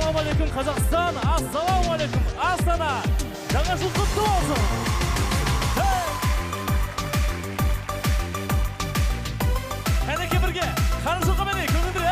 Ассалаумағалейкум Қазақстан, ассалаумағалейкум Астана. Жаңа жыл құтты болсын. Кәнеке бірге, қаны жылға бәрі, көріңдір,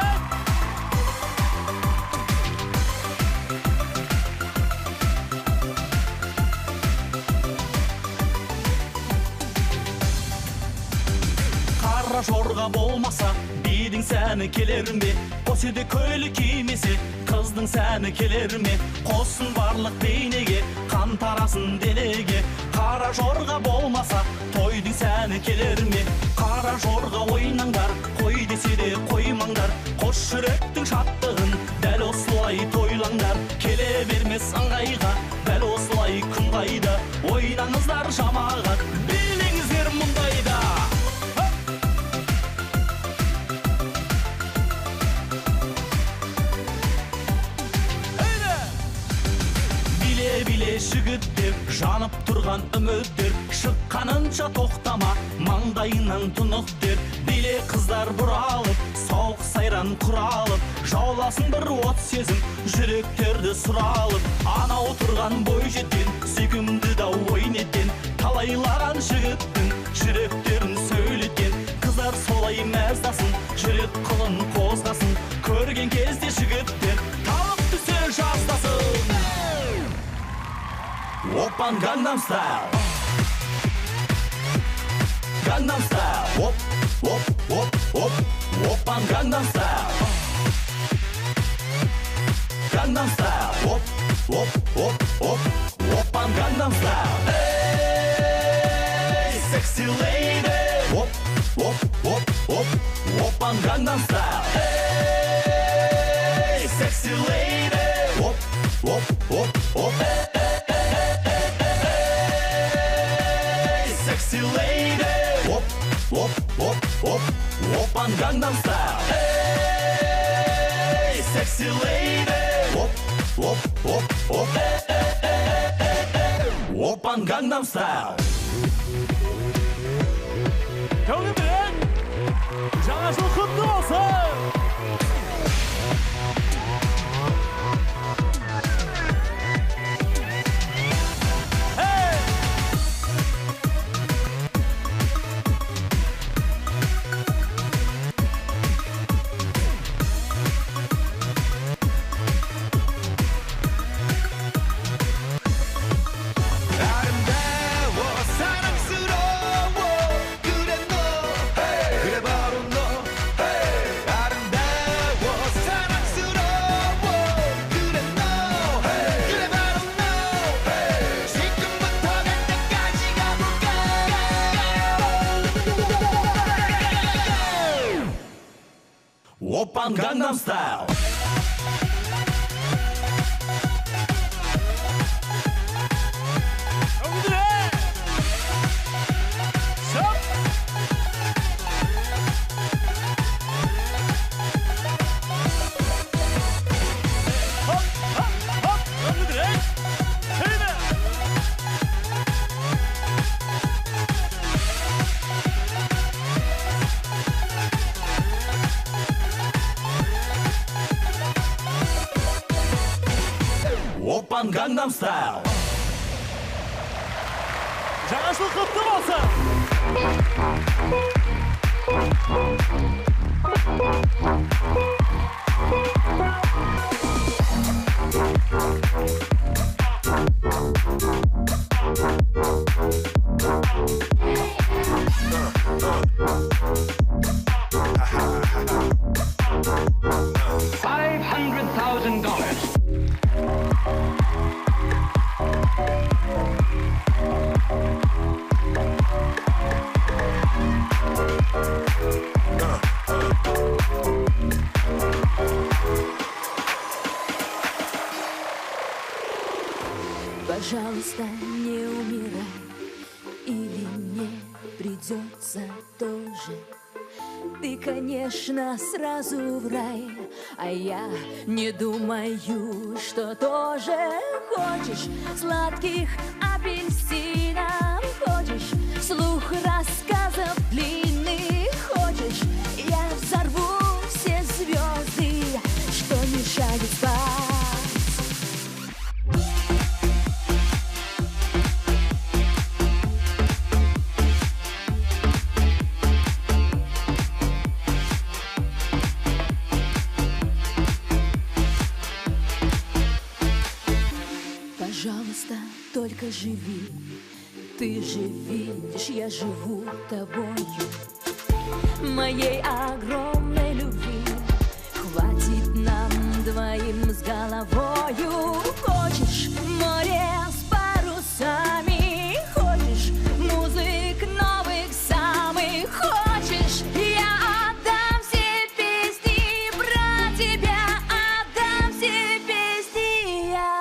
Қара жорға болмаса, бидің сәні келер ме? Қоседі көйлі кимесе, қыздың сәні келер ме? Қосын барлық бейнеге, қан тарасын денеге. Қара жорға болмаса, тойдың сәні келер ме? Қара жорға ойнаңдар, қой десе де қоймаңдар. Қош жүректің шаттығын, дәл осылай тойлаңдар. Келе бермес ыңғайға, дәл осылай күн қайда. Ойнаңыздар жамағат, билеңіздер мұндайда. Біле жігіттер, жанып тұрған үміттер, шыққанынша тоқтама, маңдайынан тұнықтер. Біле қыздар бұралып, сауық сайран құралып, жауласын бір от сезім, жүректерді сұралып. Ана отырған бой жеткен, сүйкімді да ойнеткен, талайлаған жігіттің жүректерін сөйлеткен. Қыздар солай мәздасын, жүрек қылын қозғасын, көрген кезде жігіттер талып түсе жаздасын. Опан Gangnam Style, Gangnam Style, op, op, op, op, Опан Gangnam Style, Gangnam Style, op, op, op, op, Опан Gangnam Style. Hey, sexy lady, op, op, op, op, Опан Gangnam Style. Hey, sexy lady, op, op, op, op. Sexy lady, op, op, op, op, Опан Gangnam Style. Hey, sexy lady, op, op, op, op, Опан Gangnam Style. Көңілден, жаңа жыл құтты болсын. Опан Gangnam Style. Опан Gangnam Style. Жаңа жыл құтты болсын. 500,000 dollars. Пожалуйста, не умирай, или мне придется тоже. Ты, конечно, сразу в рай, а я не думаю, что тоже хочешь сладких апельсинов, хочешь слух рассказов длинных, хочешь я взорву все звезды, что мешают спать. только живи. Ты же видишь, я живу тобою. Моей огромной любви хватит нам двоим с головою. Хочешь море с парусами, хочешь музык новых самых, хочешь я отдам все песни, про тебя отдам все песни я.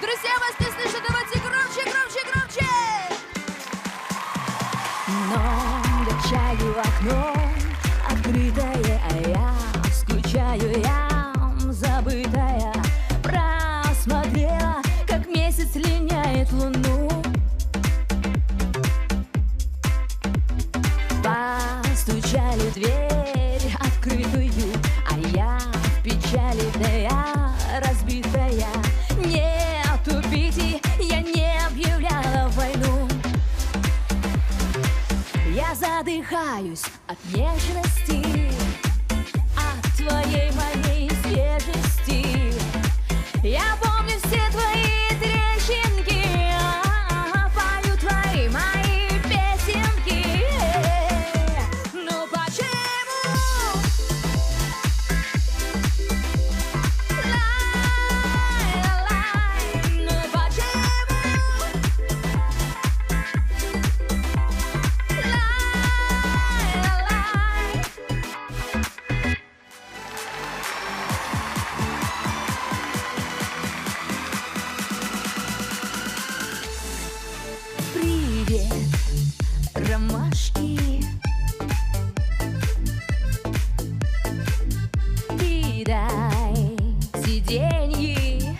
Друзья, вас не слышат, давайте громче, громче, громче. Но качаю окно открытое, а я скучаю, я забытая. Просмотрела, как месяц линяет луну. Постучали в дверь открытую, а я в печали, да я разбитая. Не тупите, я не объявляла войну. Я задыхаюсь от нежности, от твоей моей свежести. Я помню все твои трещинки, пою твои мои песенки. Ну почему? Лай-лай, ну почему? Лай-лай. Привет, ромашки. Кидай сиденье.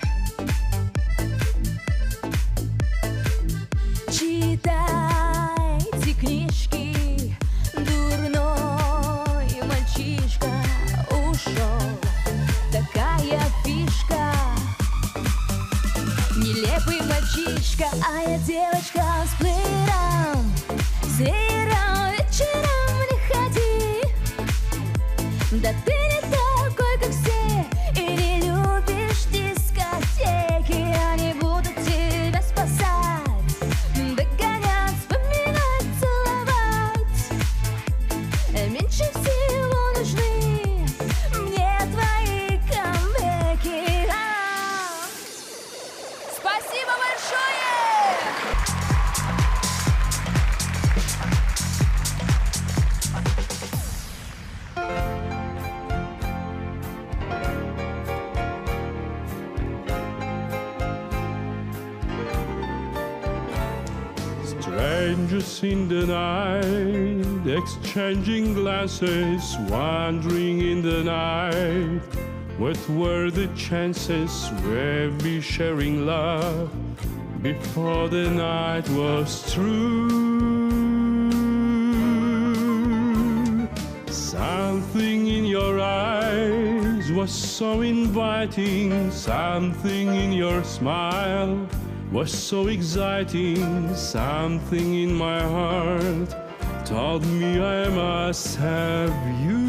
Читайте книжки. Дурной мальчишка ушел. Такая фишка. Нелепый мальчишка, а я девочка с плеером. С веером вечером не ходи. Да ты не такой, как все, и не любишь дискотеки. Они будут тебя спасать, догонять, вспоминать, целовать. Меньше всего нужны мне твои камбэки. Спасибо большое! Strangers in the night, exchanging glances, wandering in the night. What were the chances we'd be sharing love before the night was through? Something in your eyes was so inviting, something in your smile was so exciting, something in my heart told me I must have you.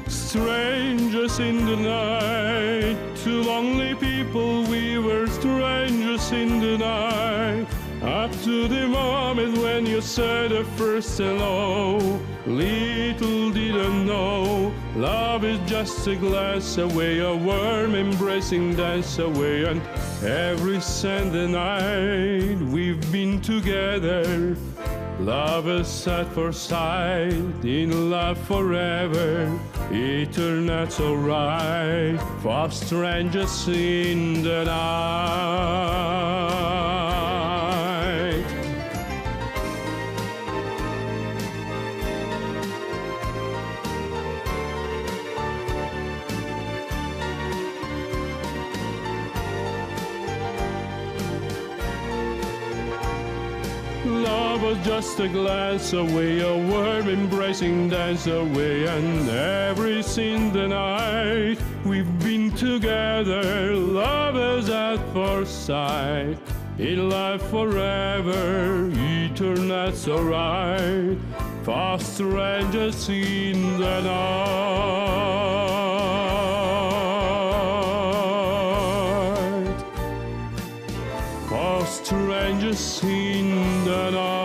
Strangers in the night, two lonely people, we were strangers in the night. Up to the moment when you said the first hello, little didn't know, love is just a glass away, a warm embracing dance away. And every Sunday night we've been together, lovers at first sight, in love forever, eternal, so right, for strangers in the night. Love was just a glance away, a warm embracing dance away. And every single night we've been together, lovers at first sight, in life forever, eternal, so right, for strangers in the night, for strangers in the night.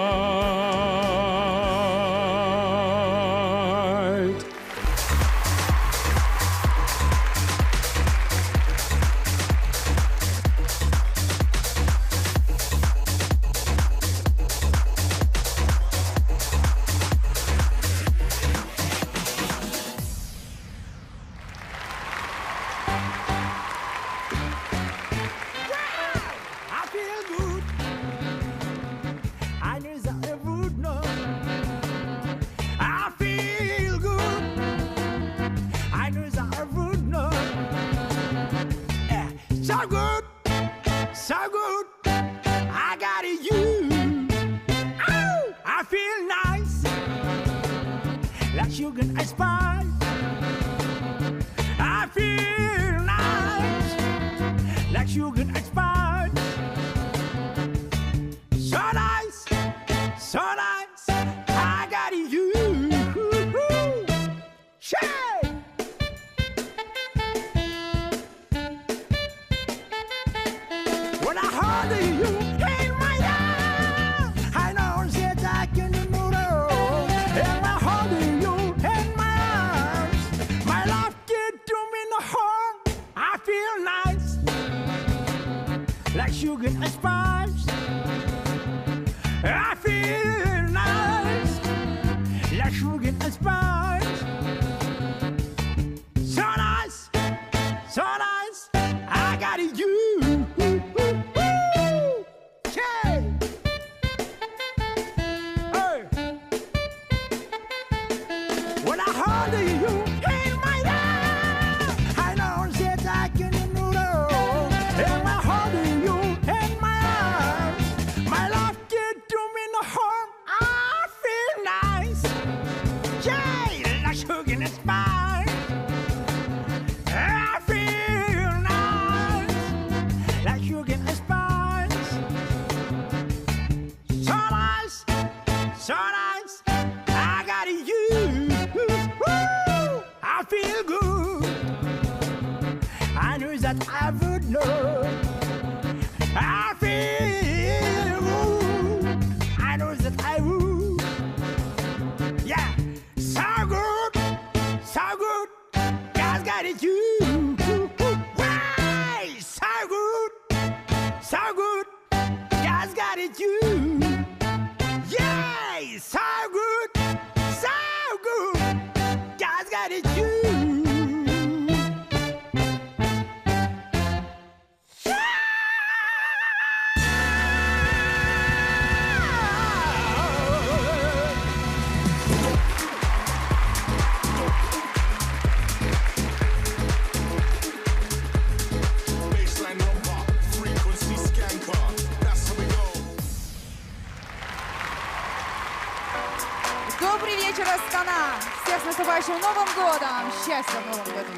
Добрый вечер, Астана! Всех с наступающим Новым годом! Счастья в Новом году!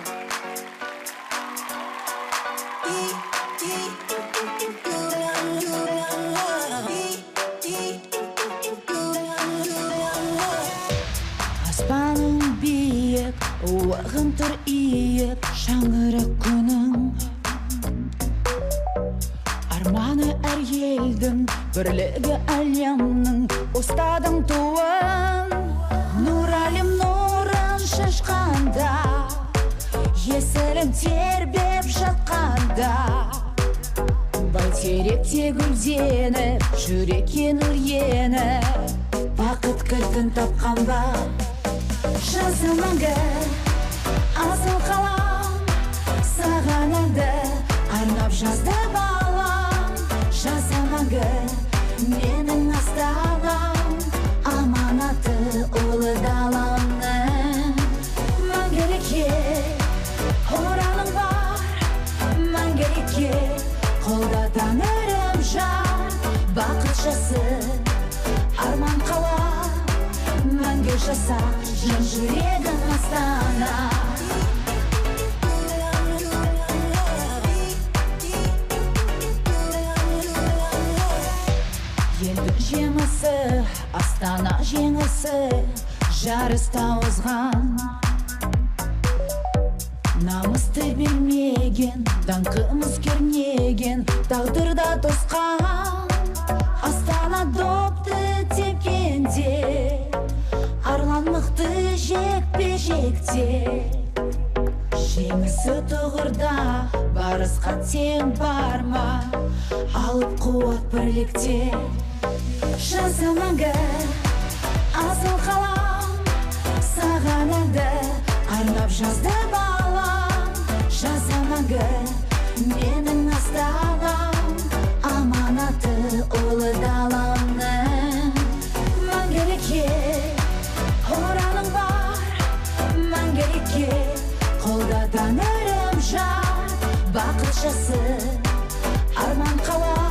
Аспаның биік, уағын тұр иік, шаңырық күнің. Арманы әр елдің, бірлігі әлемнің, ұстадың туын. Нұр әлем нұрын шашқанда, есілін тербеп жатқанда. Бәйтеректе гүлденіп, жүрекке нұр еніп, бақыт кілтін тапқан ба. Жазы мәңгі, асыл қалам, саған әнді арнап жазды балам. Жазы мәңгі, менің астанам, аманаты ұлы даламның. Мәңгілікке ораның бар, мәңгілікке қолда тәңірім жар. Бақыт жасы, арман қала, мәңгі жаса, жан жүрегім Астана. Елдің жемісі, Астана жеңісі, жарыста озған, намысты бермеген, даңқымыз кернеген, тағдырда тосқан. Астана допты тепкенде, арлан мықты жекпе-жекте. Жеңісі тұғырда, барысқа тең барма, алып қуат бірлікте. Жаза мәңгі асыл қалам, саған әнді арнап жазды балам. Жаза мәңгі менің астанам, аманаты ұлы даламның. Мәңгілікке ораның бар, мәңгілікке қолда тәңірім жар. Бақытшысы арман қала,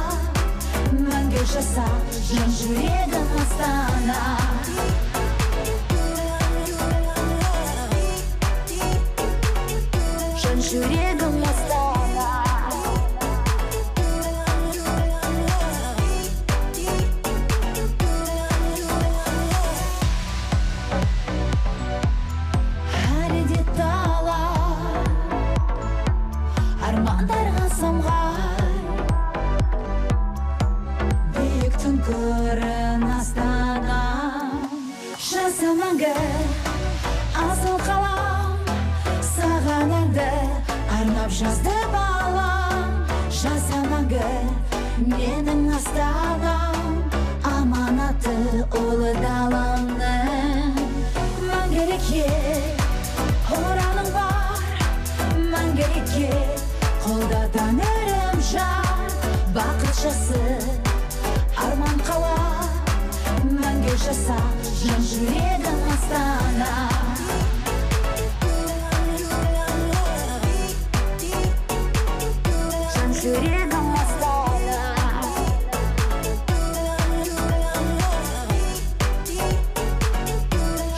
мәңгі жаса жан жүрегім Астана. Жан жүрегім Астана. Әлі де тала армандарға самғай, биіктің көрін Астана. Жаза мәңгі асыл қалам, саған әнді арнап жазды балам. Жаза мәңгі менің Астанам, аманаты ұлы даламның. Мәңгілікке ораның бар, мәңгілікке қолда тәңірім жар. Бақытшысы арман қала, мәңгі жаса жан жүрегім Астана. Жан жүрегім Астана.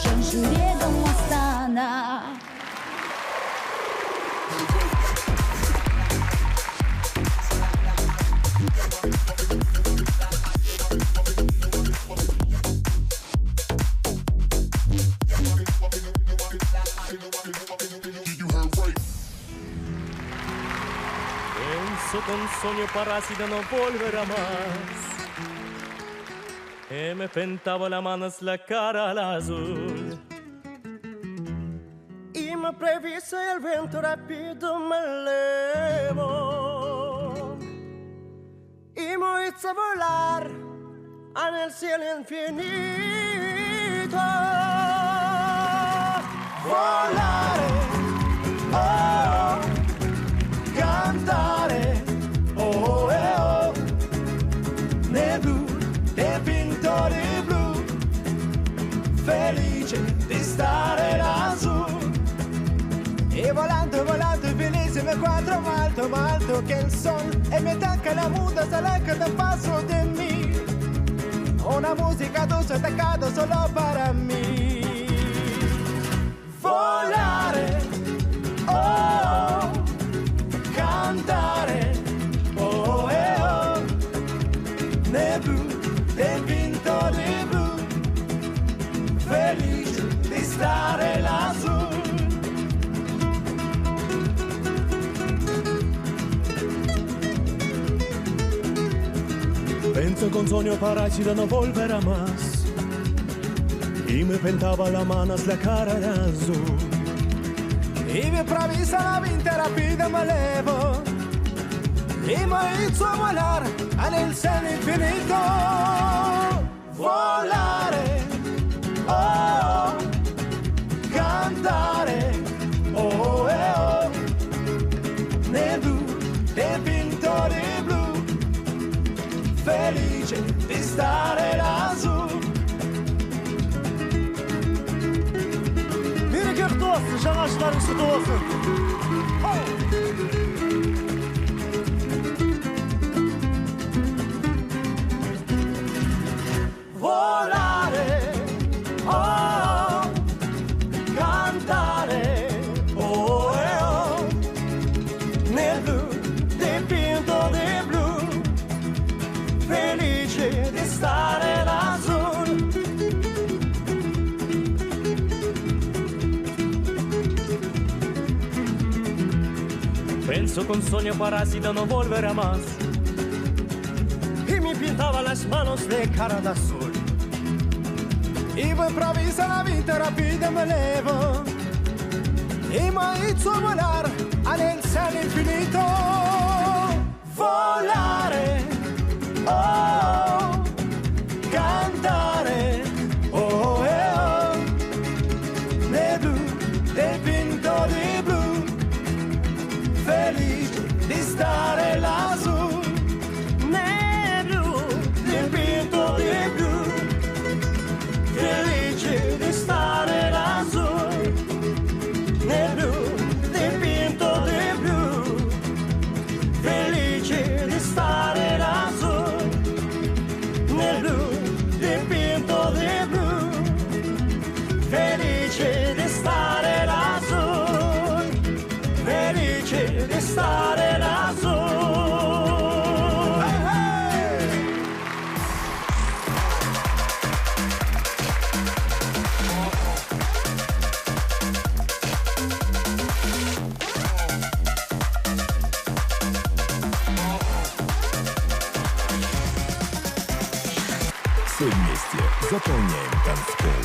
Жан жүрегім Астана. Con sogno parasita non volverá más. Me pintaba la mano la cara al azul. Y me previse el viento rápido me elevo. Y me hice volar en el cielo infinito. Volare, oh, cantare. Oh, oh, nel blu, dipinto di blu, felice di stare lassù. E volando, volando, bellissimo quadro malto, malto che il sol. E mi tocca la muda, sarà che te paso de mí. Una musica dulce attaccata solo para mí. Volare, oh, cantare. Oh, oh, nel blu, dipinto di blu, felice di stare lassù. Penso con sogno parasita no volverá más. Y me pintaba la mano la cara de azul. Y me improvisa la vinta rápida me elevo. Y me hizo volar en el cielo infinito. Volare, oh, cantare, oh, oh, nel blu, dipinto di blu, felice di stare lassù. Береке құтты болсын, жаңашыларыңыз құтты болсын. Volare, oh, cantare, oh, oh, nel blu, dipinto di blu, felice di stare lassù. Penso con sogno parasi da non volvere más. Y me pintaba las manos de cara de azul. Y me improvisa la vida rápida me elevo. Y me hizo volar al cielo infinito. Volare, oh, cantare, oh, oh. De blu, dipinto di blu. Felice di stare lassù. Ne blu, dipinto di blu. Felice di stare lassù. Ne blu, dipinto di blu. Felice di stare lassù. Ne blu, dipinto di blu. Felice di stare lassù. Felice di stare lassù. Все вместе заполняем танцпол.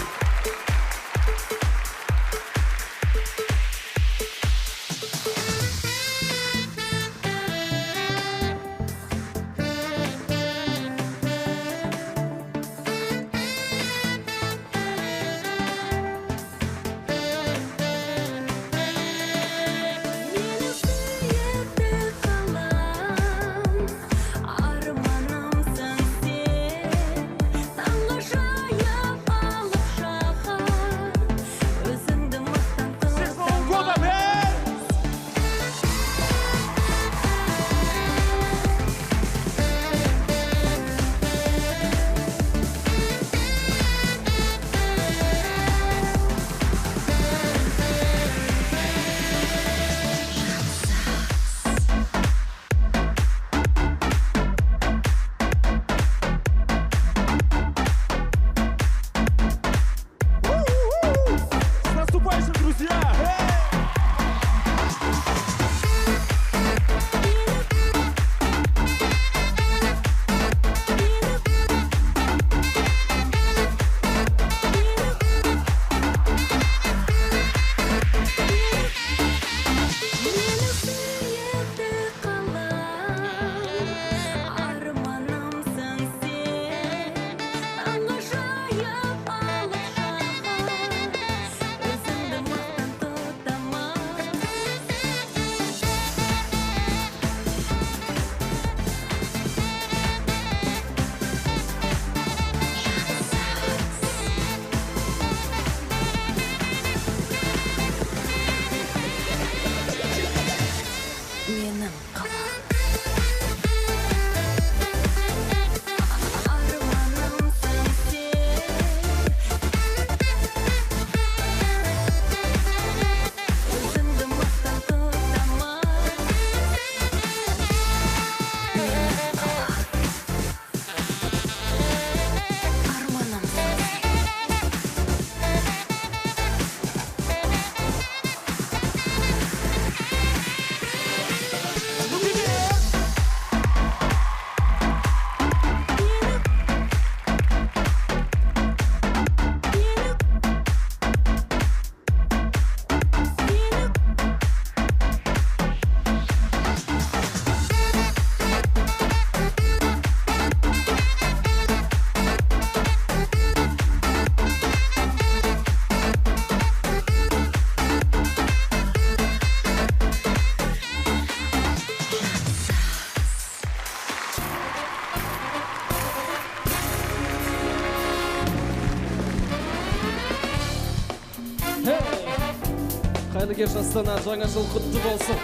Қайырлы кеш Астана, жаңа жыл құтты болсын.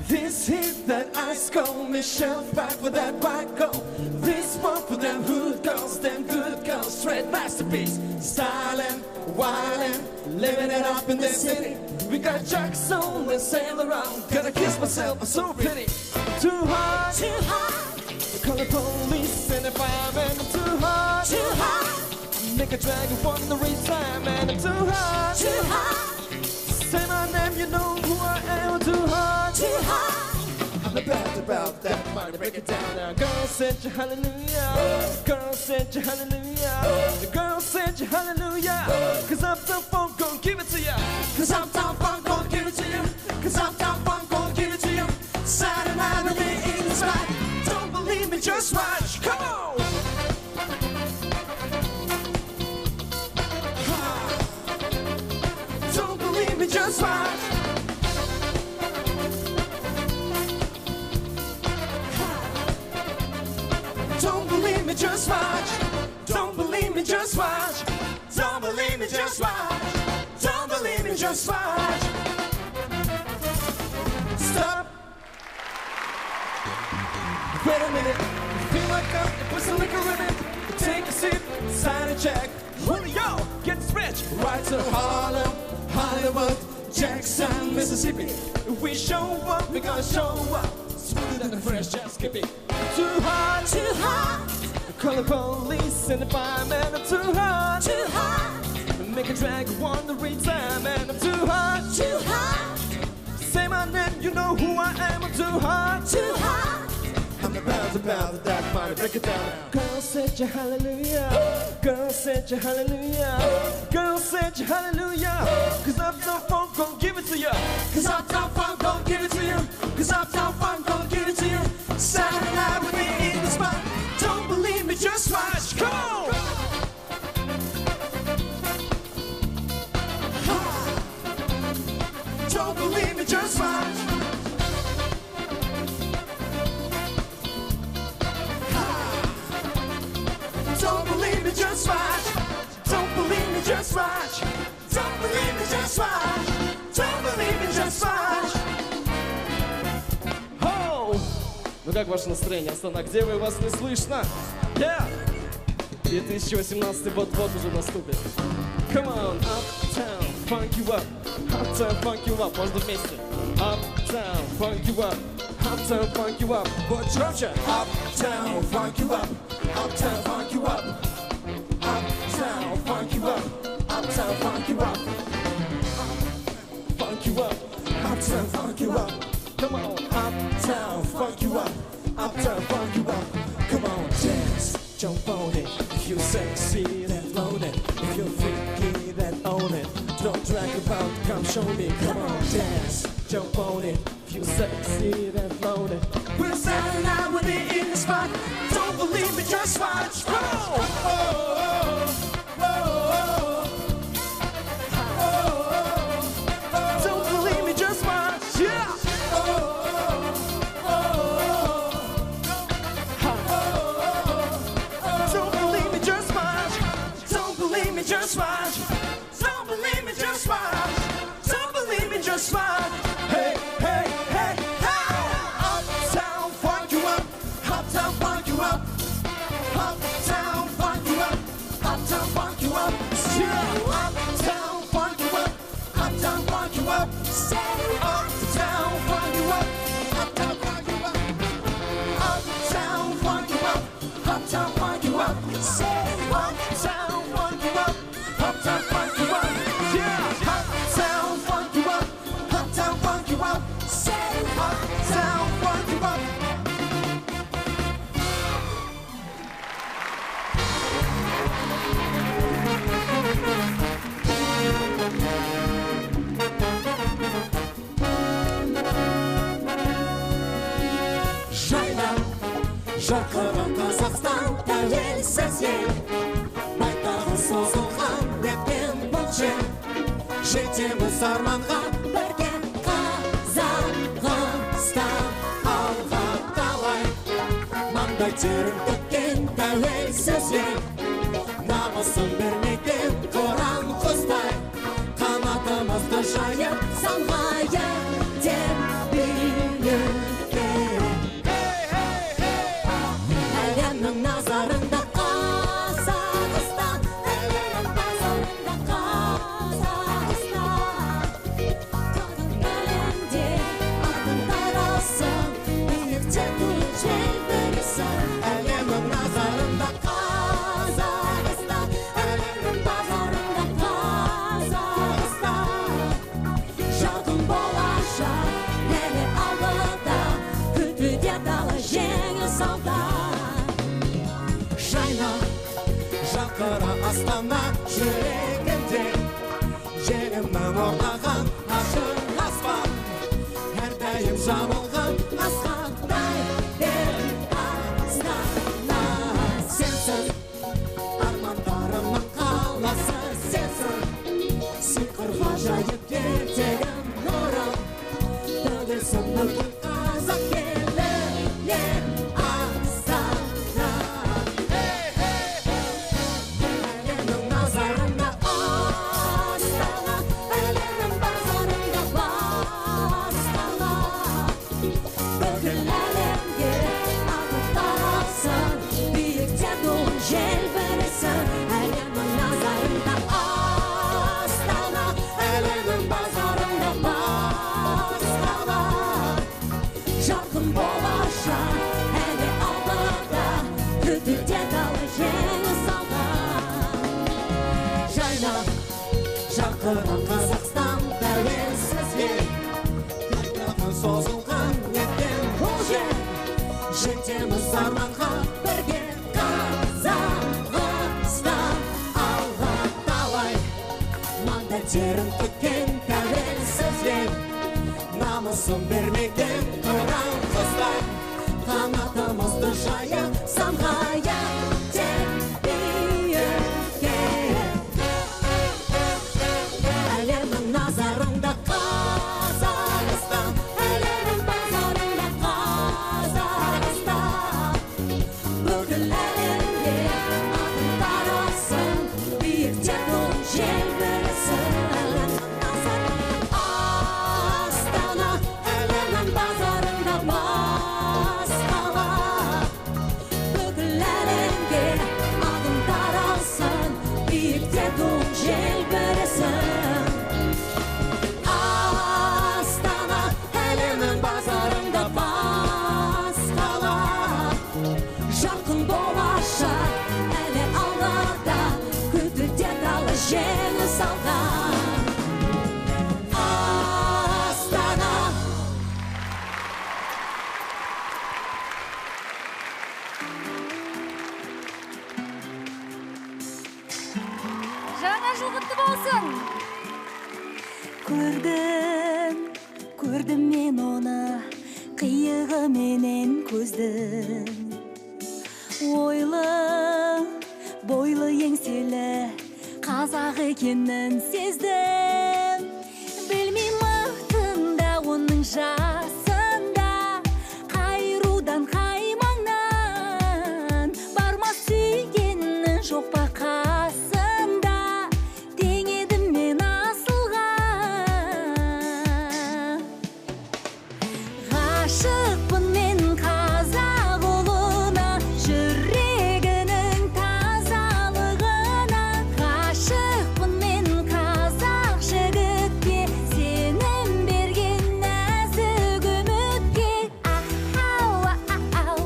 This hit that ice cold, Michelle back with that white gold. This one for them hood girls, straight masterpiece. Styling, wildin', living it up in the city. We got Jackson and sail around. Gotta kiss myself, I'm so pretty. Too hard, call the police. a drag on the time, and I'm too hot. Too hot. Say my name, you know who I am. Too hot. Too hot. I'm about that money, break it down now. Girl said you hallelujah. Girl said you hallelujah. The girl said you hallelujah. Cause Uptown Funk gon' give it to ya. Cause Uptown Funk gon' give it to you. Cause Uptown Funk gon' give it to you. Saturday night with me in the spot. Don't believe me, just watch. Come on. Don't believe me, just watch. Don't believe me, just watch. Don't believe me, just watch. Don't believe me, just watch. Don't believe me, just watch. Stop. Wait a minute. Fill my cup, put some liquor in it. Take a sip, sign a check. Julio gets rich. Right to Harlem, Hollywood, Jackson, Mississippi. If we show up, we gonna show up. Smoother than a fresh, just skip it. Too hot, Too hot. call the police and the fireman. I'm too hot. Too hot. Make a drag one the time, and I'm too hot. Too hot. Say my name, you know who I am. I'm too hot. Too hot. I'm about that money, break it down. Girl said you hallelujah. Girl said you hallelujah. Girl said you hallelujah. Cause Uptown Funk gon' give it to you. Cause Uptown Funk gon' give it to you. Cause Uptown Funk gon' give it to you. Saturday night with me in the spot. Don't believe me, just watch. Come on. Don't believe me, just watch. Don't believe me, just watch. Don't believe me, just watch. Don't believe me, just watch. Don't believe me, just watch. Хоу! Ну как ваше настроение, Астана? Где вы? Вас не слышно? Yeah! 2018 вот-вот уже наступит. Come on, Uptown, funk you up. Uptown, funk you up. Можно вместе. Uptown, funk you up. Uptown, funk you up. Вот громче. Uptown, funk you up. Uptown, funk you up. Uptown, funk you up. Uptown, funk you up. Funk you up. Uptown, funk you up. Come on, Uptown, funk you up. Uptown, funk you up. Come on, dance, jump on it. If you're sexy, then float it. If you're freaky, then own it. Don't drag about, come show me. Come on, dance, jump on it. if you're sexy, then float it. We're standing out with it in the spot. Don't believe me, just watch. Don't believe me, just watch. Yeah. Don't believe me, just watch. Don't believe me, just watch. Don't believe me, just watch. Don't believe me, just watch. Hey, hey, hey, hey. Uptown, funk you up. Uptown, funk you up. Uptown, funk you up. Uptown, funk you up. Yeah. Uptown, funk you up. Uptown, funk you up. Uptown, funk you up. Uptown, funk you up. Uptown, funk you up. Uptown, funk you up. Uptown, funk you up. Uptown, funk you up. Yeah. Uptown, funk you up. Uptown, funk you up. Uptown, funk you up. Жайнап, жарқырап Қазақстан тәуелсіз ел. Байтағы созылған бетпен бұл жер. Жетеміз арманға бірге Қазақстан алға қалай. Маңдай терін төккен тәуелсіз ел. Намысын бермейтін қоран құстай. Қанатымызды жайып самғайып деп биік керек. Әлемнің назарында Қазақстан, әлемнің базарында Қазақстан. Әлемде атын таралсын, биікте туып желбіресін. Әлемнің назарында Қазақстан, әлемнің жайна жақыра астана жүрегімде желімнің орнаған ашық аспан әрдайым жамылған асқақтай бер астана сенсің армандарымның қаласы сенсің сиқырға жайып ертегім нұрым төгілсін бүкіл қазақ елінен астана әлемнің назарында астана әлемнің базарында астана бүкіл әлемге аты таралсын биікте туын желбіресін әлемнің назарында астана әлемнің базарында астана жарқын болашақ әлі алдыда күтуде талай жеңіс алған жайна жарқыраған қазақстан тәуелсіз ел тағын созылған ертең бұл жер жетеміз арманға бірге Қазақстан алға талай маңдай терін төккен тәуелсіз ел намысын бермеген қыран қыздар қанатымызды жайып самғайық тек биікке әлемнің назарында Қазақстан әлемнің базарында Қазақстан бүкіл әлемге атын таралсын биікте туын желбіресін әлемнің назарында астана әлемнің базарында басқала бүкіл әлемге атын таралсын биікте туын желбіресін астана әлемнің базарында басқала жарқын болашақ әлі алдыда күтуде талай жеңіс алған астана Жаңа жыл құтты болсын. Көрдім мен оны қиығыменен көздім ойлы бойлы еңселі қазақ екенін сездім білмеймін мақтында оның жасында қайрудан қаймаңнан бармас сүйгенің жоқ па қасында тең едім мен асылға ғашықпын мен қазақ ұлына жүрегінің тазалығына ғашықпын мен қазақ жігітке сенім берген нәзік үмітке ау ау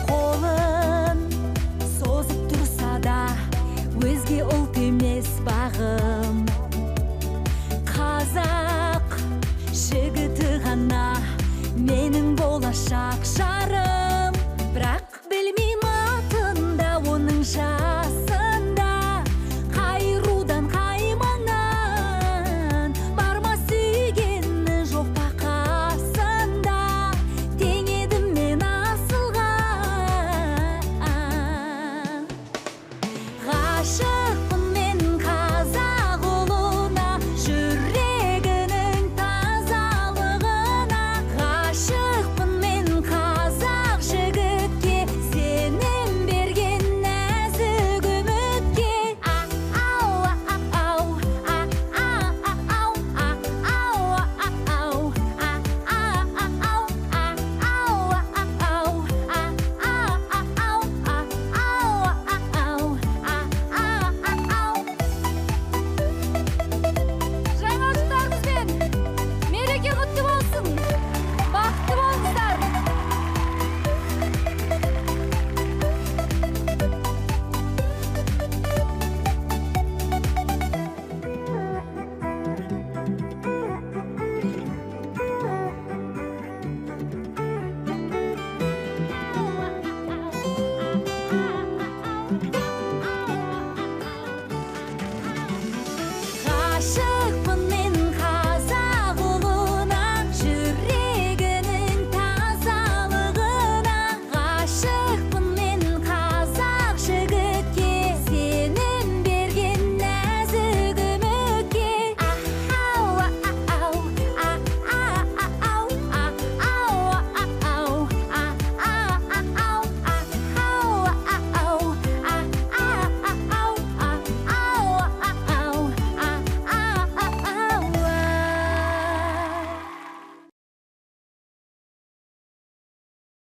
қолын созып тұрса да өзге ұлт емес бағым қазақ жігіті ғана менің болашақ жарым бірақ білмеймін атында оның жасында қайрудан қаймаңнан бармас сүйгені жоқ па қасында тең едім мен асылға ғашық